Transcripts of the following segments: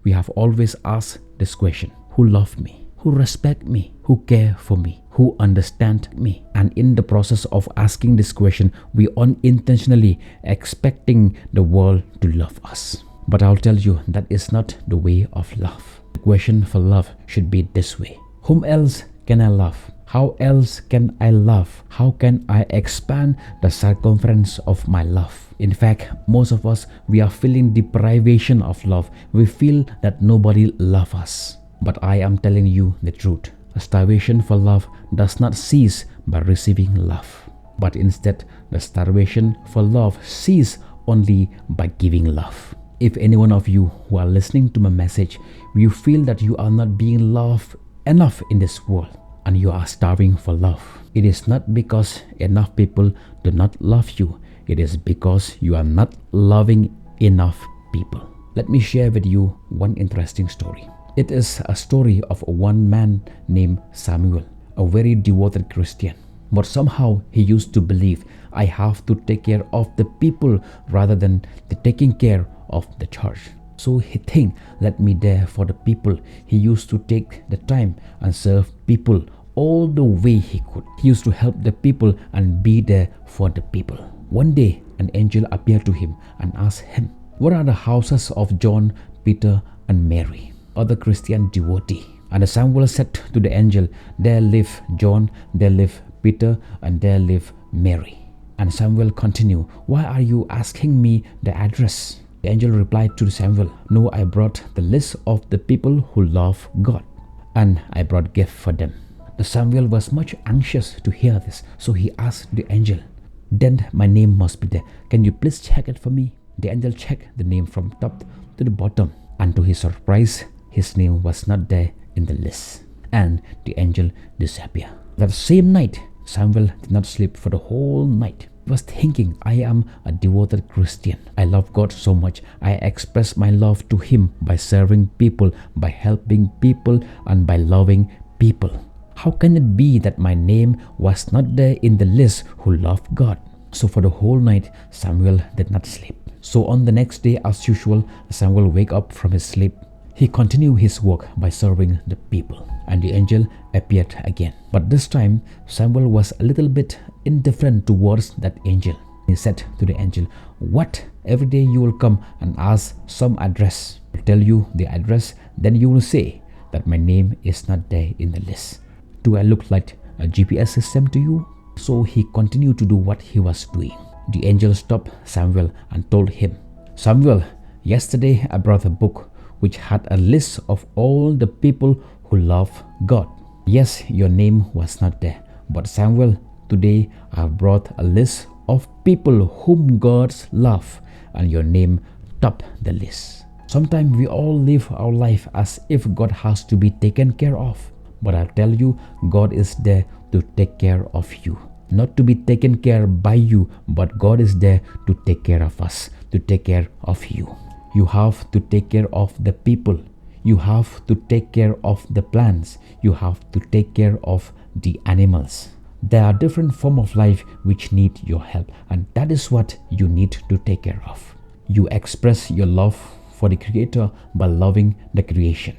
we have always asked this question: who love me? Who respect me? Who care for me? Who understand me? And in the process of asking this question, we unintentionally expecting the world to love us. But I'll tell you, that is not the way of love. The question for love should be this way: whom else can I love? How else can I love? How can I expand the circumference of my love? In fact, most of us, we are feeling deprivation of love. We feel that nobody loves us. But I am telling you the truth. A starvation for love does not cease by receiving love. But instead, the starvation for love ceases only by giving love. If any one of you who are listening to my message, you feel that you are not being loved enough in this world, and you are starving for love, it is not because enough people do not love you. It is because you are not loving enough people. Let me share with you one interesting story. It is a story of one man named Samuel, a very devoted Christian. But somehow he used to believe, I have to take care of the people rather than taking care of the church. So he think, let me there for the people. He used to take the time and serve people all the way he could. He used to help the people and be there for the people. One day, an angel appeared to him and asked him, what are the houses of John, Peter, and Mary, other Christian devotee? And Samuel said to the angel, there live John, there live Peter, and there live Mary. And Samuel continued, why are you asking me the address? The angel replied to Samuel, no, I brought the list of the people who love God, and I brought gift for them. The Samuel was much anxious to hear this, so he asked the angel, then my name must be there. Can you please check it for me? The angel checked the name from top to the bottom, and to his surprise, his name was not there in the list, and the angel disappeared. That same night, Samuel did not sleep for the whole night. He was thinking, I am a devoted Christian. I love God so much. I express my love to Him by serving people, by helping people, and by loving people. How can it be that my name was not there in the list who loved God? So for the whole night, Samuel did not sleep. So on the next day, as usual, Samuel wake up from his sleep. He continued his work by serving the people, and the angel appeared again. But this time, Samuel was a little bit indifferent towards that angel. He said to the angel, what? Every day you will come and ask some address. I'll tell you the address, then you will say that my name is not there in the list. Do I look like a GPS system to you? So he continued to do what he was doing. The angel stopped Samuel and told him, Samuel, yesterday I brought a book which had a list of all the people who love God. Yes, your name was not there, but Samuel, today I have brought a list of people whom God loves, and your name topped the list. Sometimes we all live our life as if God has to be taken care of. But I tell you, God is there to take care of you. Not to be taken care by you, but God is there to take care of us, to take care of you. You have to take care of the people. You have to take care of the plants. You have to take care of the animals. There are different forms of life which need your help, and that is what you need to take care of. You express your love for the Creator by loving the creation.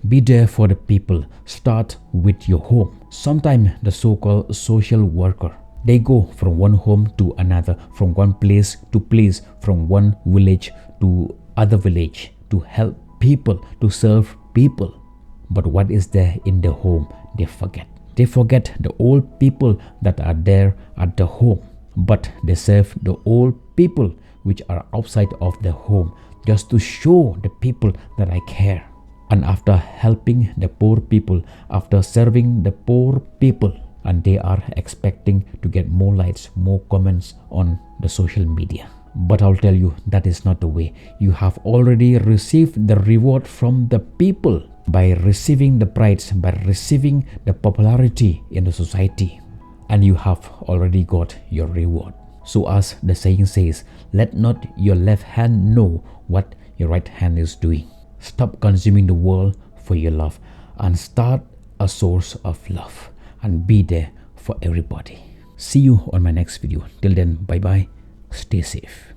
Be there for the people. Start with your home. Sometimes the so-called social worker, they go from one home to another, from one place to place, from one village to other village, to help people, to serve people. But what is there in the home, they forget. They forget the old people that are there at the home, but they serve the old people which are outside of the home, just to show the people that I care. And after helping the poor people, after serving the poor people, and they are expecting to get more likes, more comments on the social media. But I'll tell you, that is not the way. You have already received the reward from the people by receiving the prize, by receiving the popularity in the society. And you have already got your reward. So as the saying says, let not your left hand know what your right hand is doing. Stop consuming the world for your love and start a source of love and be there for everybody. See you on my next video. Till then, bye bye. Stay safe.